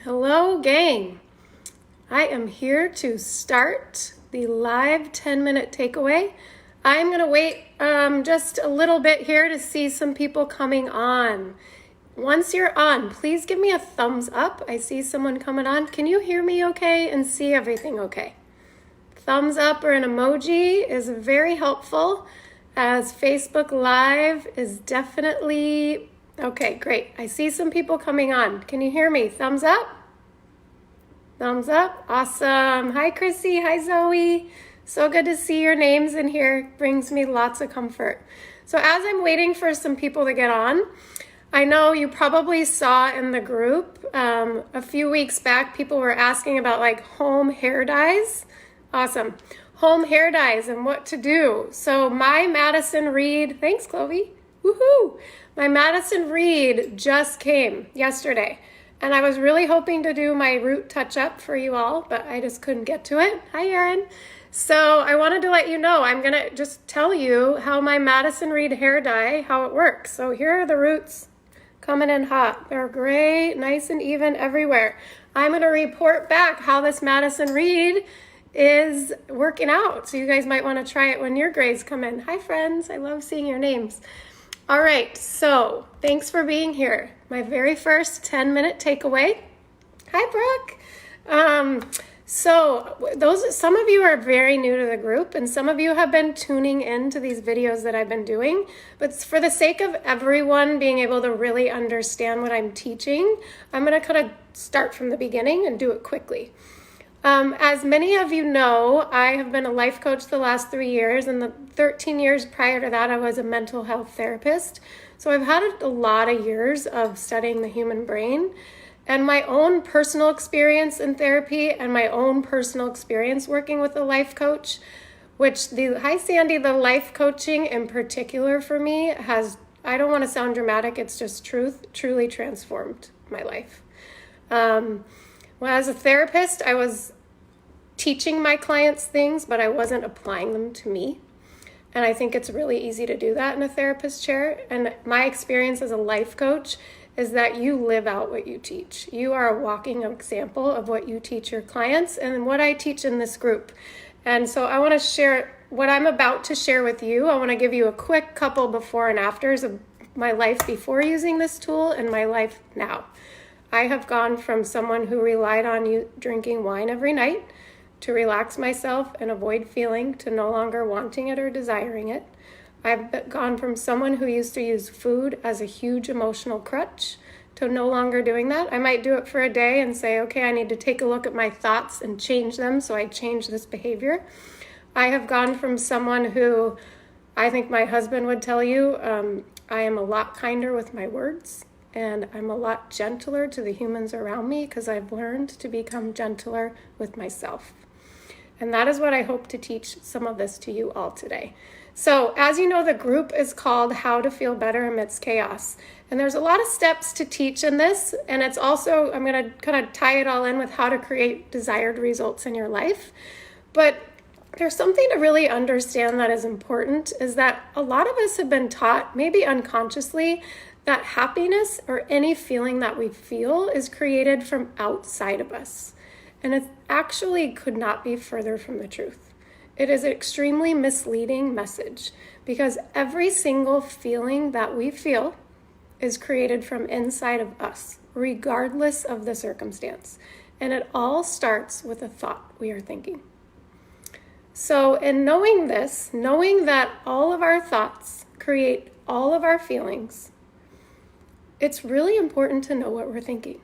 Hello, gang. I am here to start the live 10-minute takeaway. I'm going to wait just a little bit here to see some people coming on. Once you're on, please give me a thumbs up. I see someone coming on. Can you hear me okay and see everything okay? Thumbs up or an emoji is very helpful, as Facebook Live is definitely... Okay, great. I see some people coming on. Can you hear me? Thumbs up? Thumbs up. Awesome. Hi, Chrissy. Hi, Zoe. So good to see your names in here. Brings me lots of comfort. So as I'm waiting for some people to get on, I know you probably saw in the group a few weeks back, people were asking about like home hair dyes. Awesome. Home hair dyes and what to do. So my Madison Reed, thanks, Chloe. Woohoo! My Madison Reed just came yesterday, and I was really hoping to do my root touch-up for you all, but I just couldn't get to it. Hi, Erin. So I wanted to let you know, I'm going to just tell you how my Madison Reed hair dye, how it works. So here are the roots coming in hot. They're gray, nice and even everywhere. I'm going to report back how this Madison Reed is working out. So you guys might want to try it when your grays come in. Hi, friends. I love seeing your names. All right, so thanks for being here. My very first 10-minute takeaway. Hi, Brooke. Some of you are very new to the group, and some of you have been tuning into these videos that I've been doing. But for the sake of everyone being able to really understand what I'm teaching, I'm going to kind of start from the beginning and do it quickly. As many of you know, I have been a life coach the last 3 years, and the 13 years prior to that, I was a mental health therapist. So I've had a lot of years of studying the human brain, and my own personal experience in therapy and my own personal experience working with a life coach, hi Sandy, the life coaching in particular for me has, I don't want to sound dramatic, it's just truly transformed my life. Well, as a therapist, I was teaching my clients things, but I wasn't applying them to me. And I think it's really easy to do that in a therapist chair. And my experience as a life coach is that you live out what you teach. You are a walking example of what you teach your clients and what I teach in this group. And so I want to share what I'm about to share with you. I want to give you a quick couple before and afters of my life before using this tool and my life now. I have gone from someone who relied on drinking wine every night to relax myself and avoid feeling to no longer wanting it or desiring it. I've gone from someone who used to use food as a huge emotional crutch to no longer doing that. I might do it for a day and say, okay, I need to take a look at my thoughts and change them, so I change this behavior. I have gone from someone who, I think my husband would tell you, I am a lot kinder with my words. And I'm a lot gentler to the humans around me because I've learned to become gentler with myself. And that is what I hope to teach some of this to you all today. So as you know, the group is called How to Feel Better Amidst Chaos. And there's a lot of steps to teach in this. And it's also, I'm going to kind of tie it all in with how to create desired results in your life. But there's something to really understand that is important, is that a lot of us have been taught, maybe unconsciously, that happiness or any feeling that we feel is created from outside of us. And it actually could not be further from the truth. It is an extremely misleading message because every single feeling that we feel is created from inside of us, regardless of the circumstance. And it all starts with a thought we are thinking. So in knowing this, knowing that all of our thoughts create all of our feelings, it's really important to know what we're thinking.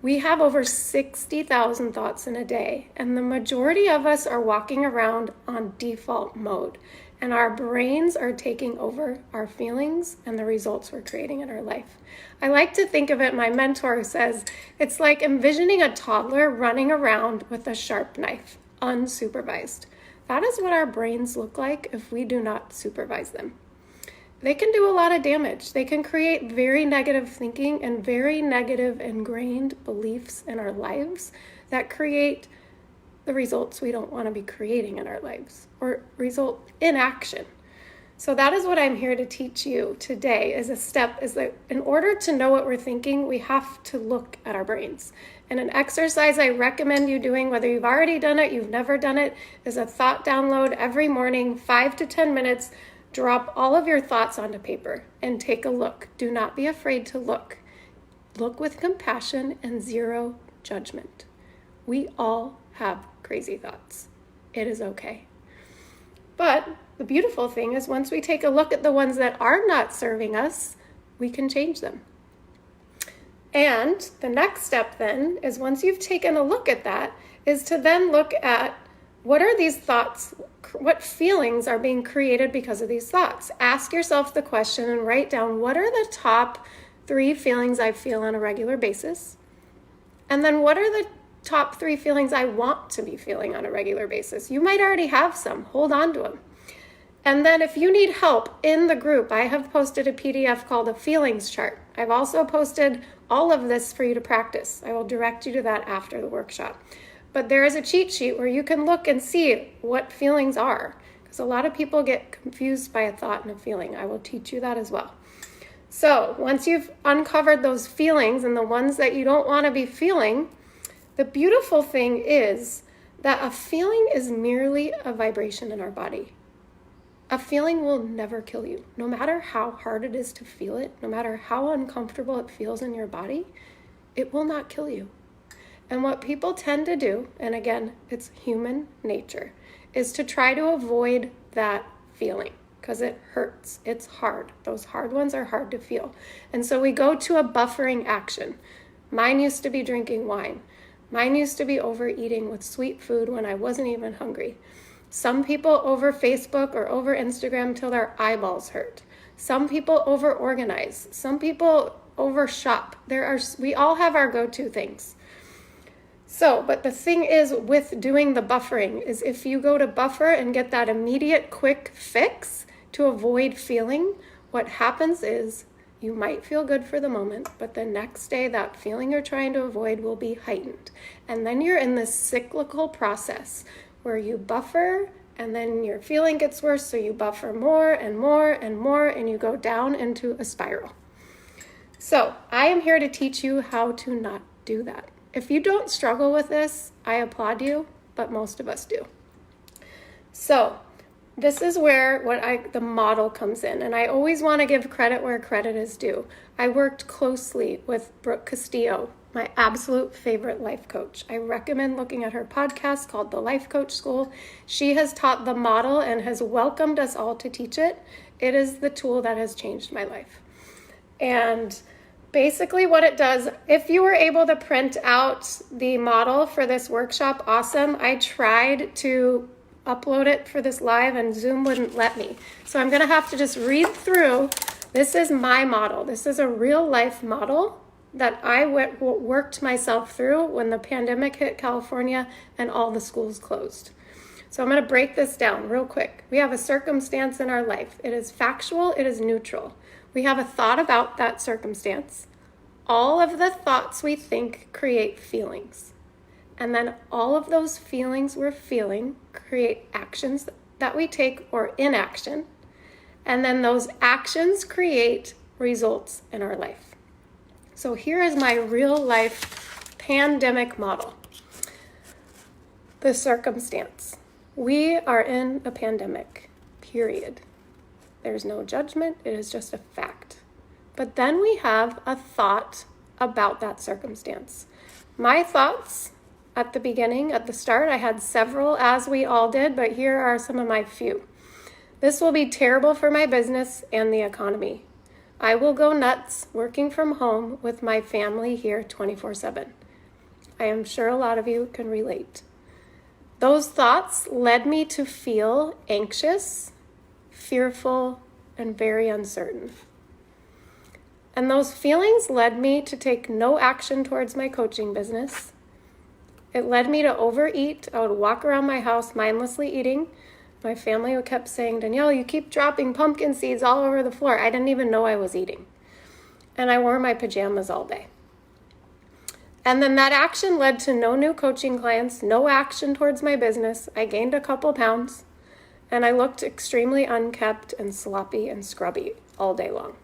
We have over 60,000 thoughts in a day, and the majority of us are walking around on default mode, and our brains are taking over our feelings and the results we're creating in our life. I like to think of it, my mentor says, it's like envisioning a toddler running around with a sharp knife, unsupervised. That is what our brains look like if we do not supervise them. They can do a lot of damage. They can create very negative thinking and very negative ingrained beliefs in our lives that create the results we don't want to be creating in our lives or result in action. So that is what I'm here to teach you today is that in order to know what we're thinking, we have to look at our brains. And an exercise I recommend you doing, whether you've already done it, you've never done it, is a thought download every morning, 5 to 10 minutes. Drop all of your thoughts onto paper and take a look. Do not be afraid to look. Look with compassion and zero judgment. We all have crazy thoughts. It is okay. But the beautiful thing is once we take a look at the ones that are not serving us, we can change them. And the next step then is once you've taken a look at that, is to then look at what are these thoughts, what feelings are being created because of these thoughts. Ask yourself the question and write down what are the top 3 feelings I feel on a regular basis. And then what are the top 3 feelings I want to be feeling on a regular basis. You might already have some. Hold on to them. And then if you need help in the group, I have posted a PDF called a feelings chart. I've also posted all of this for you to practice. I will direct you to that after the workshop. But there is a cheat sheet where you can look and see what feelings are, because a lot of people get confused by a thought and a feeling. I will teach you that as well. So once you've uncovered those feelings and the ones that you don't want to be feeling, the beautiful thing is that a feeling is merely a vibration in our body. A feeling will never kill you. No matter how hard it is to feel it, no matter how uncomfortable it feels in your body, it will not kill you. And what people tend to do, and again, it's human nature, is to try to avoid that feeling because it hurts. It's hard. Those hard ones are hard to feel. And so we go to a buffering action. Mine used to be drinking wine. Mine used to be overeating with sweet food when I wasn't even hungry. Some people over Facebook or over Instagram till their eyeballs hurt. Some people over organize. Some people over shop. We all have our go-to things. So, but the thing is with doing the buffering is if you go to buffer and get that immediate quick fix to avoid feeling, what happens is you might feel good for the moment, but the next day that feeling you're trying to avoid will be heightened. And then you're in this cyclical process where you buffer and then your feeling gets worse, so you buffer more and more and more, and you go down into a spiral. So I am here to teach you how to not do that. If you don't struggle with this, I applaud you, but most of us do. So this is where the model comes in, and I always want to give credit where credit is due. I worked closely with Brooke Castillo, my absolute favorite life coach. I recommend looking at her podcast called The Life Coach School. She has taught the model and has welcomed us all to teach it. It is the tool that has changed my life. And basically what it does, if you were able to print out the model for this workshop, awesome. I tried to upload it for this live and Zoom wouldn't let me. So I'm going to have to just read through. This is my model. This is a real life model that I worked myself through when the pandemic hit California and all the schools closed. So I'm going to break this down real quick. We have a circumstance in our life. It is factual. It is neutral. We have a thought about that circumstance. All of the thoughts we think create feelings. And then all of those feelings we're feeling create actions that we take or inaction. And then those actions create results in our life. So here is my real life pandemic model. The circumstance. We are in a pandemic, period. There's no judgment. It is just a fact. But then we have a thought about that circumstance. My thoughts at the beginning, at the start, I had several, as we all did, but here are some of my few. This will be terrible for my business and the economy. I will go nuts working from home with my family here 24/7. I am sure a lot of you can relate. Those thoughts led me to feel anxious, fearful, and very uncertain. And those feelings led me to take no action towards my coaching business. It led me to overeat. I would walk around my house mindlessly eating. My family kept saying, Danielle, you keep dropping pumpkin seeds all over the floor. I didn't even know I was eating. And I wore my pajamas all day. And then that action led to no new coaching clients, no action towards my business. I gained a couple pounds. and I looked extremely unkempt and sloppy and scrubby all day long.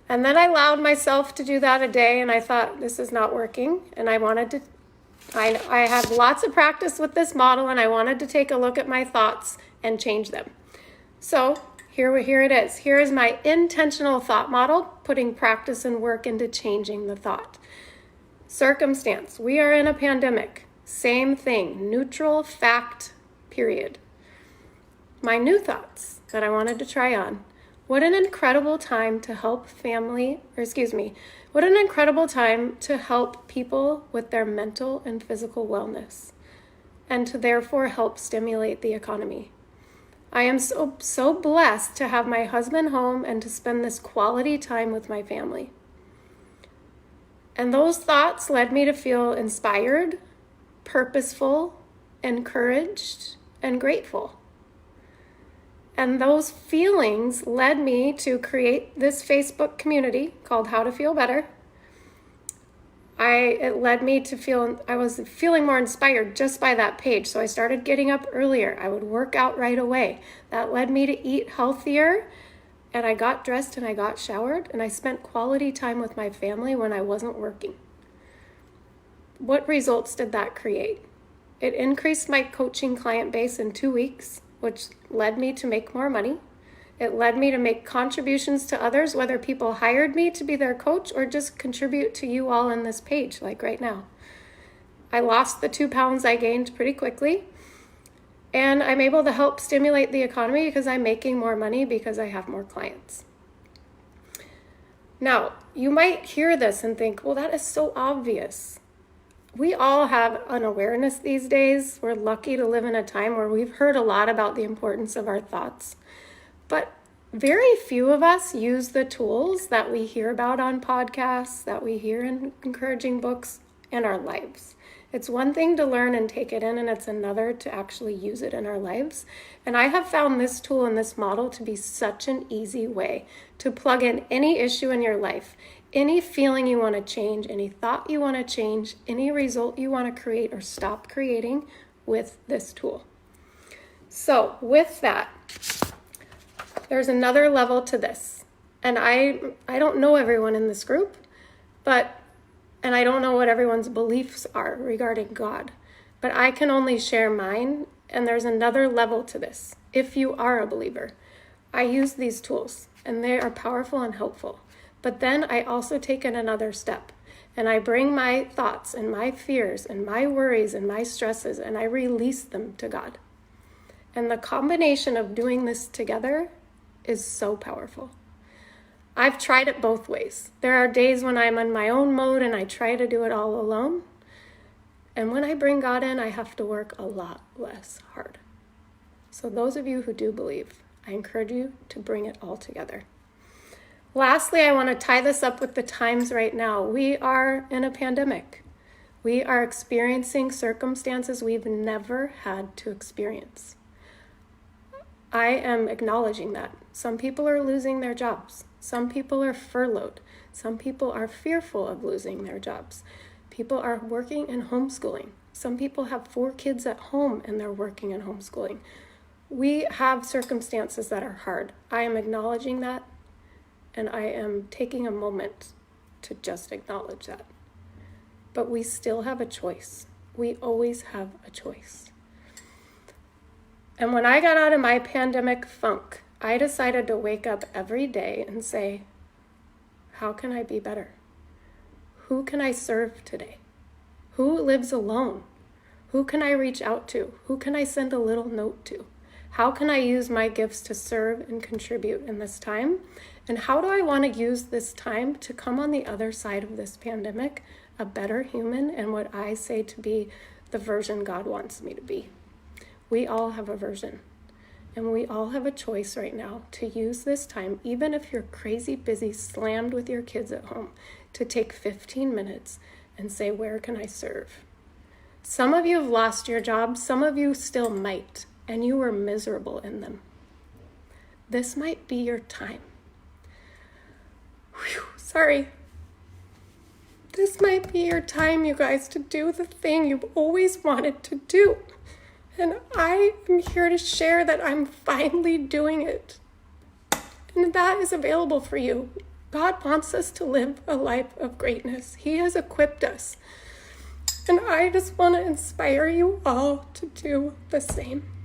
And then I allowed myself to do that a day, and I thought, this is not working, and I have lots of practice with this model, and I wanted to take a look at my thoughts and change them. So here it is. Here is my intentional thought model, putting practice and work into changing the thought. Circumstance. We are in a pandemic. Same thing. Neutral fact, period. My new thoughts that I wanted to try on. What an incredible time to help what an incredible time to help people with their mental and physical wellness, and to therefore help stimulate the economy. I am so blessed to have my husband home and to spend this quality time with my family. And those thoughts led me to feel inspired, purposeful, encouraged, and grateful. And those feelings led me to create this Facebook community called How to Feel Better. It led me to I was feeling more inspired just by that page. So I started getting up earlier. I would work out right away. That led me to eat healthier. And I got dressed and I got showered. And I spent quality time with my family when I wasn't working. What results did that create? It increased my coaching client base in 2 weeks, which led me to make more money. It led me to make contributions to others, whether people hired me to be their coach or just contribute to you all in this page, like right now. I lost the 2 pounds I gained pretty quickly, and I'm able to help stimulate the economy because I'm making more money because I have more clients. Now, you might hear this and think, well, that is so obvious. We all have an awareness these days. We're lucky to live in a time where we've heard a lot about the importance of our thoughts. But very few of us use the tools that we hear about on podcasts, that we hear in encouraging books in our lives. It's one thing to learn and take it in, and it's another to actually use it in our lives. And I have found this tool and this model to be such an easy way to plug in any issue in your life, any feeling you want to change, any thought you want to change, any result you want to create or stop creating with this tool. So with that, there's another level to this. And I don't know everyone in this group, and I don't know what everyone's beliefs are regarding God, but I can only share mine, and there's another level to this. If you are a believer, I use these tools, and they are powerful and helpful. But then I also take it another step, and I bring my thoughts and my fears and my worries and my stresses, and I release them to God. And the combination of doing this together is so powerful. I've tried it both ways. There are days when I'm in my own mode and I try to do it all alone. And when I bring God in, I have to work a lot less hard. So those of you who do believe, I encourage you to bring it all together. Lastly, I want to tie this up with the times right now. We are in a pandemic. We are experiencing circumstances we've never had to experience. I am acknowledging that. Some people are losing their jobs. Some people are furloughed. Some people are fearful of losing their jobs. People are working and homeschooling. Some people have 4 kids at home and they're working and homeschooling. We have circumstances that are hard. I am acknowledging that, and I am taking a moment to just acknowledge that. But we still have a choice. We always have a choice. And when I got out of my pandemic funk, I decided to wake up every day and say, how can I be better? Who can I serve today? Who lives alone? Who can I reach out to? Who can I send a little note to? How can I use my gifts to serve and contribute in this time? And how do I want to use this time to come on the other side of this pandemic a better human and what I say to be the version God wants me to be? We all have a version, and we all have a choice right now to use this time, even if you're crazy busy, slammed with your kids at home, to take 15 minutes and say, where can I serve? Some of you have lost your jobs, some of you still might, and you were miserable in them. This might be your time. Sorry. This might be your time, you guys, to do the thing you've always wanted to do. And I am here to share that I'm finally doing it. And that is available for you. God wants us to live a life of greatness. He has equipped us. And I just want to inspire you all to do the same.